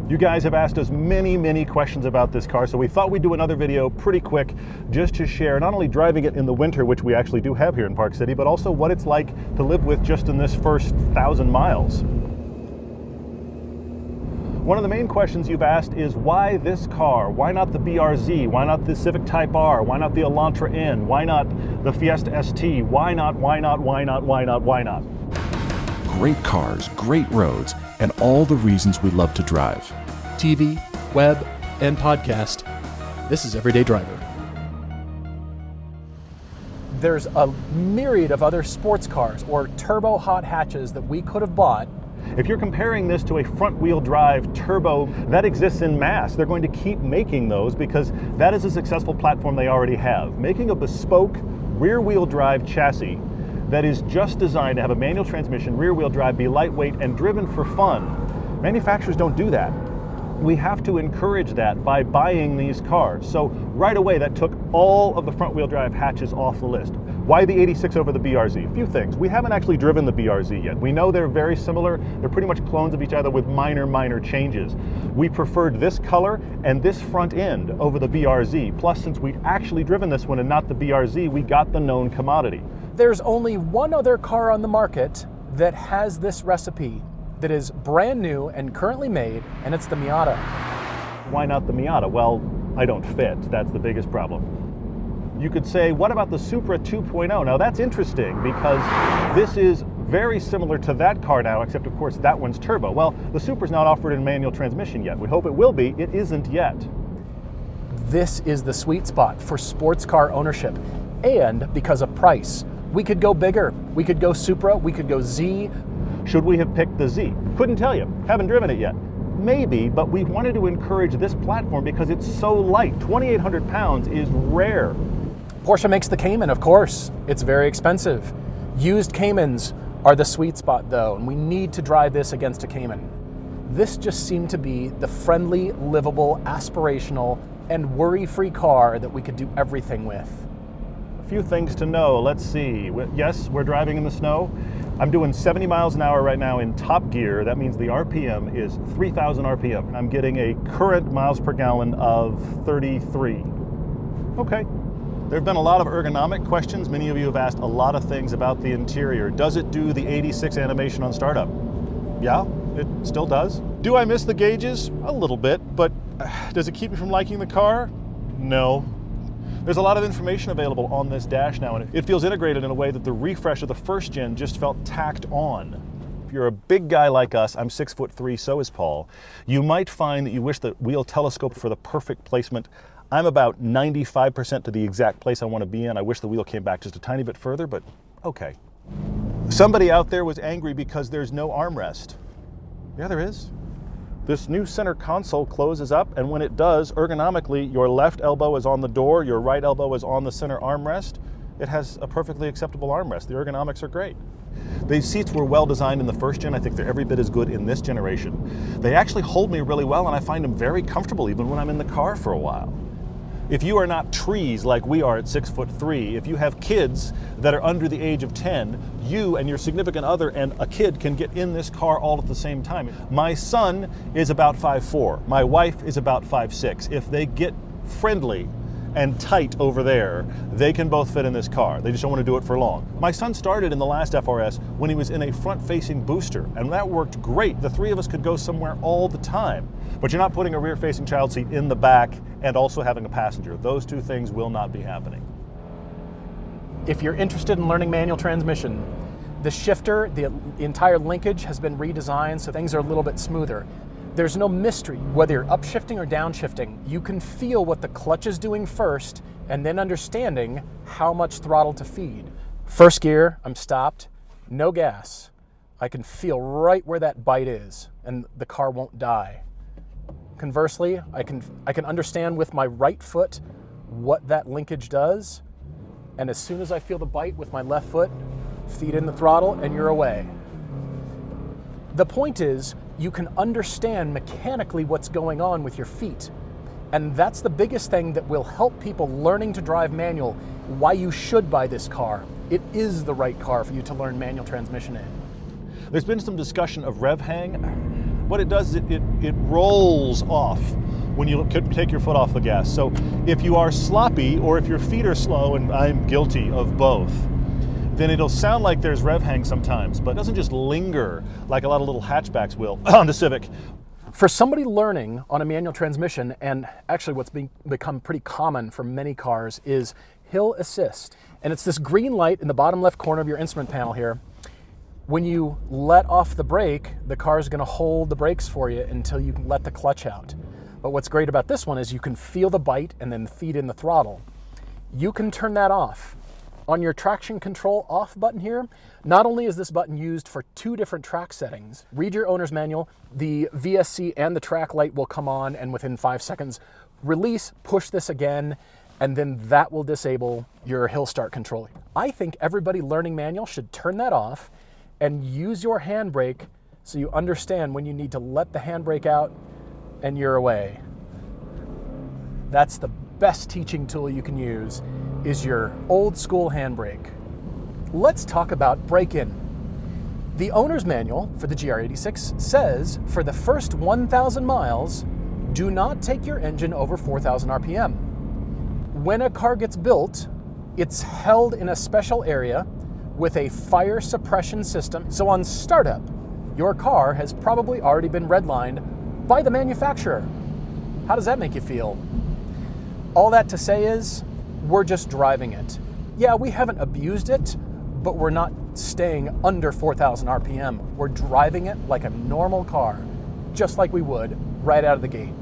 You guys have asked us many questions about this car, so we thought we'd do another video pretty quick just to share not only driving it in the winter, which we actually do have here in Park City, but also what it's like to live with just in this first 1,000 miles. One of the main questions you've asked is why this car? Why not the BRZ? Why not the Civic Type R? Why not the Elantra N? Why not the Fiesta ST? Why not? Great cars, great roads, and all the reasons we love to drive. TV, web, and podcast. This is Everyday Driver. There's a myriad of other sports cars or turbo hot hatches that we could have bought. If you're comparing this to a front-wheel drive turbo that exists in mass, they're going to keep making those because that is a successful platform they already have. Making a bespoke rear-wheel drive chassis that is just designed to have a manual transmission, rear-wheel drive, be lightweight and driven for fun. Manufacturers don't do that. We have to encourage that by buying these cars. So right away that took all of the front-wheel drive hatches off the list. Why the 86 over the BRZ? A few things. We haven't actually driven the BRZ yet. We know they're very similar. They're pretty much clones of each other with minor changes. We preferred this color and this front end over the BRZ. Plus, since we'd actually driven this one and not the BRZ, we got the known commodity. There's only one other car on the market that has this recipe that is brand new and currently made, and it's the Miata. Why not the Miata? Well, I don't fit. That's the biggest problem. You could say, what about the Supra 2.0? Now that's interesting because this is very similar to that car now, except of course that one's turbo. Well, the Supra's not offered in manual transmission yet. We hope it will be. It isn't yet. This is the sweet spot for sports car ownership, and because of price. We could go bigger. We could go Supra. We could go Z. Should we have picked the Z? Couldn't tell you. Haven't driven it yet. Maybe, but we wanted to encourage this platform because it's so light. 2,800 pounds is rare. Porsche makes the Cayman, of course. It's very expensive. Used Caymans are the sweet spot though, and we need to drive this against a Cayman. This just seemed to be the friendly, livable, aspirational, and worry-free car that we could do everything with. A few things to know. Let's see. Yes, we're driving in the snow. I'm doing 70 miles an hour right now in top gear. That means the RPM is 3,000 RPM. I'm getting a current miles per gallon of 33. Okay. There have been a lot of ergonomic questions. Many of you have asked a lot of things about the interior. Does it do the 86 animation on startup? Yeah, it still does. Do I miss the gauges? A little bit, but does it keep me from liking the car? No. There's a lot of information available on this dash now, and it feels integrated in a way that the refresh of the first gen just felt tacked on. If you're a big guy like us, I'm 6'3", so is Paul, you might find that you wish the wheel telescoped for the perfect placement. I'm about 95% to the exact place I want to be in. I wish the wheel came back just a tiny bit further, but okay. Somebody out there was angry because there's no armrest. Yeah, there is. This new center console closes up, and when it does, ergonomically, your left elbow is on the door, your right elbow is on the center armrest. It has a perfectly acceptable armrest. The ergonomics are great. These seats were well designed in the first gen. I think they're every bit as good in this generation. They actually hold me really well, and I find them very comfortable even when I'm in the car for a while. If you are not trees like we are at 6'3", if you have kids that are under the age of 10, you and your significant other and a kid can get in this car all at the same time. My son is about 5'4". My wife is about 5'6". If they get friendly and tight over there, they can both fit in this car. They just don't want to do it for long. My son started in the last FRS when he was in a front-facing booster, and that worked great. The three of us could go somewhere all the time. But you're not putting a rear-facing child seat in the back and also having a passenger. Those two things will not be happening. If you're interested in learning manual transmission, the shifter, the entire linkage has been redesigned so things are a little bit smoother. There's no mystery. Whether you're upshifting or downshifting, you can feel what the clutch is doing first and then understanding how much throttle to feed. First gear, I'm stopped, no gas. I can feel right where that bite is and the car won't die. Conversely, I can understand with my right foot what that linkage does, and as soon as I feel the bite with my left foot, feed in the throttle and you're away. The point is, you can understand mechanically what's going on with your feet. And that's the biggest thing that will help people learning to drive manual, why you should buy this car. It is the right car for you to learn manual transmission in. There's been some discussion of rev hang. what it does is it rolls off when you take your foot off the gas. So if you are sloppy or if your feet are slow, and I'm guilty of both, then it'll sound like there's rev hang sometimes, but it doesn't just linger like a lot of little hatchbacks will on the Civic. For somebody learning on a manual transmission, and actually what's become pretty common for many cars, is hill assist. And it's this green light in the bottom left corner of your instrument panel here. When you let off the brake, the car's gonna hold the brakes for you until you can let the clutch out. But what's great about this one is you can feel the bite and then feed in the throttle. You can turn that off. On your traction control off button here, not only is this button used for 2 different track settings, read your owner's manual, the VSC and the track light will come on, and within 5 seconds, release, push this again, and then that will disable your hill start control. I think everybody learning manual should turn that off and use your handbrake so you understand when you need to let the handbrake out and you're away. That's the best teaching tool you can use, is your old school handbrake. Let's talk about brake-in. The owner's manual for the GR86 says for the first 1,000 miles, do not take your engine over 4,000 RPM. When a car gets built, it's held in a special area with a fire suppression system. So on startup, your car has probably already been redlined by the manufacturer. How does that make you feel? All that to say is, we're just driving it. Yeah, we haven't abused it, but we're not staying under 4,000 RPM. We're driving it like a normal car, just like we would right out of the gate.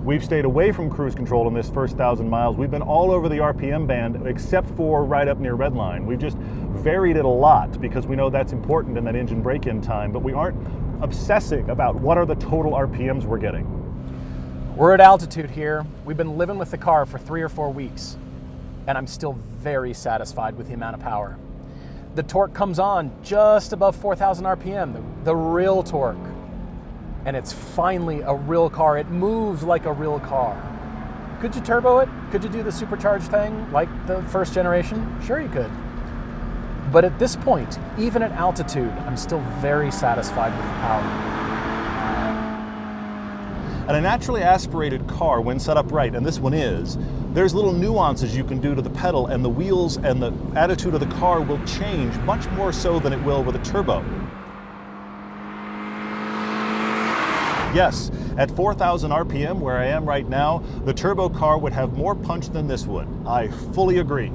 We've stayed away from cruise control in this first 1,000 miles. We've been all over the RPM band except for right up near redline. We've just varied it a lot because we know that's important in that engine break-in time, but we aren't obsessing about what are the total RPMs we're getting. We're at altitude here. We've been living with the car for 3 or 4 weeks, and I'm still very satisfied with the amount of power. The torque comes on just above 4,000 RPM, the real torque. And it's finally a real car. It moves like a real car. Could you turbo it? Could you do the supercharged thing like the first generation? Sure you could. But at this point, even at altitude, I'm still very satisfied with the power. And a naturally aspirated car, when set up right, and this one is, there's little nuances you can do to the pedal, and the wheels and the attitude of the car will change much more so than it will with a turbo. Yes, at 4,000 RPM, where I am right now, the turbo car would have more punch than this would. I fully agree.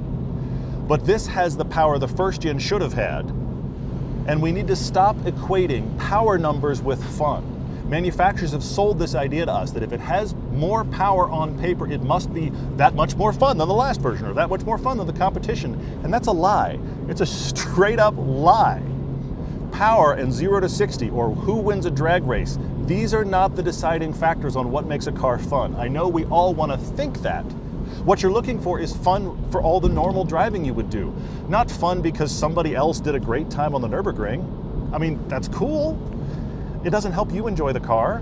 But this has the power the first gen should have had, and we need to stop equating power numbers with fun. Manufacturers have sold this idea to us that if it has more power on paper, it must be that much more fun than the last version or that much more fun than the competition, and that's a lie. It's a straight up lie. Power and 0 to 60, or who wins a drag race, these are not the deciding factors on what makes a car fun. I know we all want to think that. What you're looking for is fun for all the normal driving you would do. Not fun because somebody else did a great time on the Nürburgring. I mean, that's cool. It doesn't help you enjoy the car.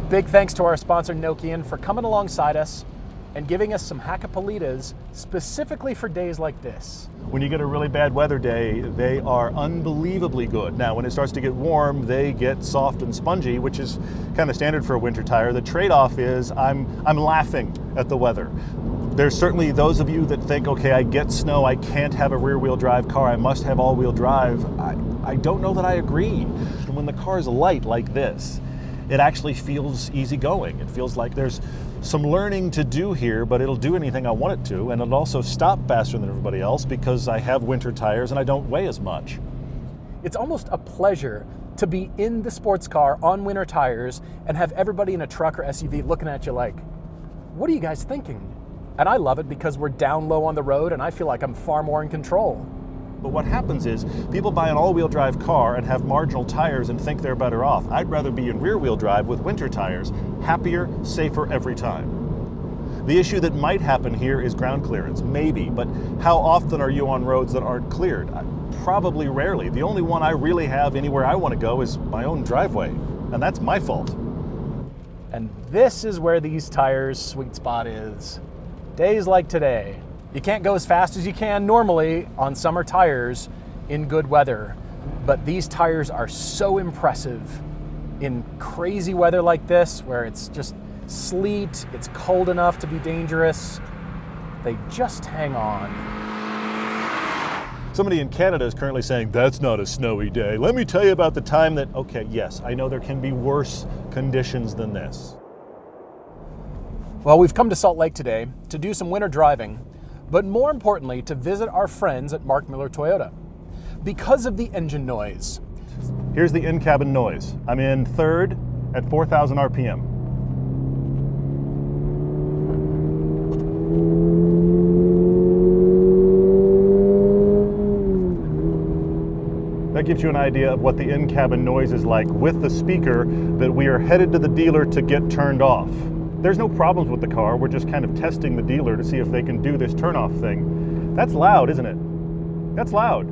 Big thanks to our sponsor Nokian for coming alongside us and giving us some Hakkapelitas specifically for days like this. When you get a really bad weather day, they are unbelievably good. Now, when it starts to get warm, they get soft and spongy, which is kind of standard for a winter tire. The trade-off is I'm laughing at the weather. There's certainly those of you that think, okay, I get snow, I can't have a rear-wheel drive car, I must have all-wheel drive. I don't know that I agree. When the car is light like this, it actually feels easygoing. It feels like there's some learning to do here, but it'll do anything I want it to, and it'll also stop faster than everybody else because I have winter tires and I don't weigh as much. It's almost a pleasure to be in the sports car on winter tires and have everybody in a truck or SUV looking at you like, what are you guys thinking? And I love it because we're down low on the road and I feel like I'm far more in control. But what happens is people buy an all-wheel drive car and have marginal tires and think they're better off. I'd rather be in rear-wheel drive with winter tires, happier, safer every time. The issue that might happen here is ground clearance, maybe, but how often are you on roads that aren't cleared? Probably rarely. The only one I really have anywhere I want to go is my own driveway, and that's my fault. And this is where these tires' sweet spot is. Days like today. You can't go as fast as you can normally on summer tires in good weather, but these tires are so impressive in crazy weather like this, where it's just sleet, it's cold enough to be dangerous, they just hang on. Somebody in Canada is currently saying, that's not a snowy day. Let me tell you about the time that, okay, yes, I know there can be worse conditions than this. Well, we've come to Salt Lake today to do some winter driving, but more importantly, to visit our friends at Mark Miller Toyota because of the engine noise. Here's the in-cabin noise. I'm in third at 4,000 RPM. That gives you an idea of what the in-cabin noise is like with the speaker that we are headed to the dealer to get turned off. There's no problems with the car. We're just kind of testing the dealer to see if they can do this turn-off thing. That's loud, isn't it? That's loud.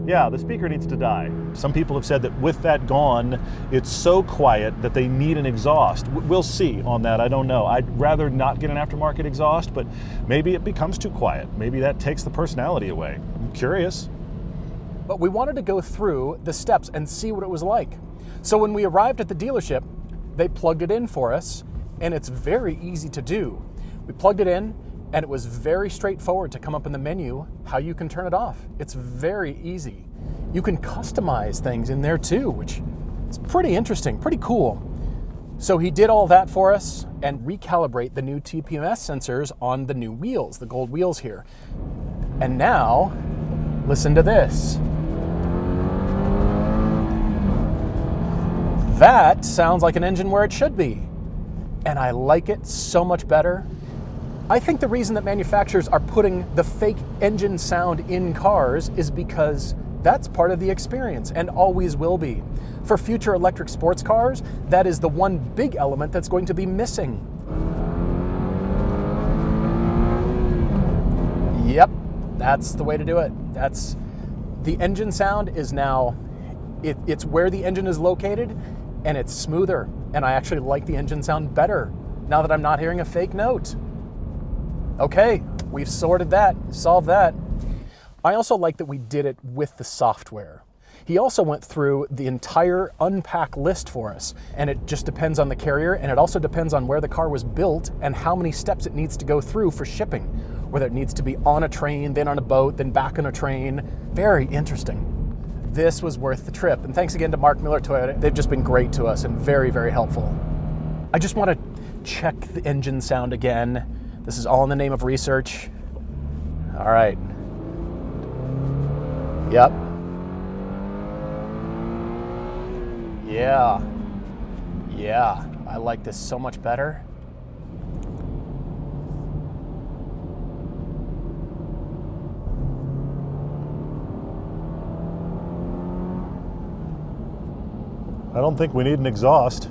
Yeah, the speaker needs to die. Some people have said that with that gone, it's so quiet that they need an exhaust. We'll see on that, I don't know. I'd rather not get an aftermarket exhaust, but maybe it becomes too quiet. Maybe that takes the personality away. I'm curious. But we wanted to go through the steps and see what it was like. So when we arrived at the dealership, they plugged it in for us, and it's very easy to do. We plugged it in, and it was very straightforward to come up in the menu how you can turn it off. It's very easy. You can customize things in there too, which is pretty interesting, pretty cool. So he did all that for us and recalibrate the new TPMS sensors on the new wheels, the gold wheels here. And now, listen to this. That sounds like an engine where it should be. And I like it so much better. I think the reason that manufacturers are putting the fake engine sound in cars is because that's part of the experience and always will be. For future electric sports cars, that is the one big element that's going to be missing. Yep, that's the way to do it. That's the engine sound is now, it's where the engine is located, and it's smoother. And I actually like the engine sound better now that I'm not hearing a fake note. Okay, we've sorted that, solved that. I also like that we did it with the software. He also went through the entire unpack list for us, and it just depends on the carrier, and it also depends on where the car was built and how many steps it needs to go through for shipping, whether it needs to be on a train, then on a boat, then back on a train. Very interesting. This was worth the trip, and thanks again to Mark Miller Toyota. They've just been great to us and very, very helpful. I just want to check the engine sound again. This is all in the name of research. All right. Yep. Yeah, I like this so much better. I don't think we need an exhaust.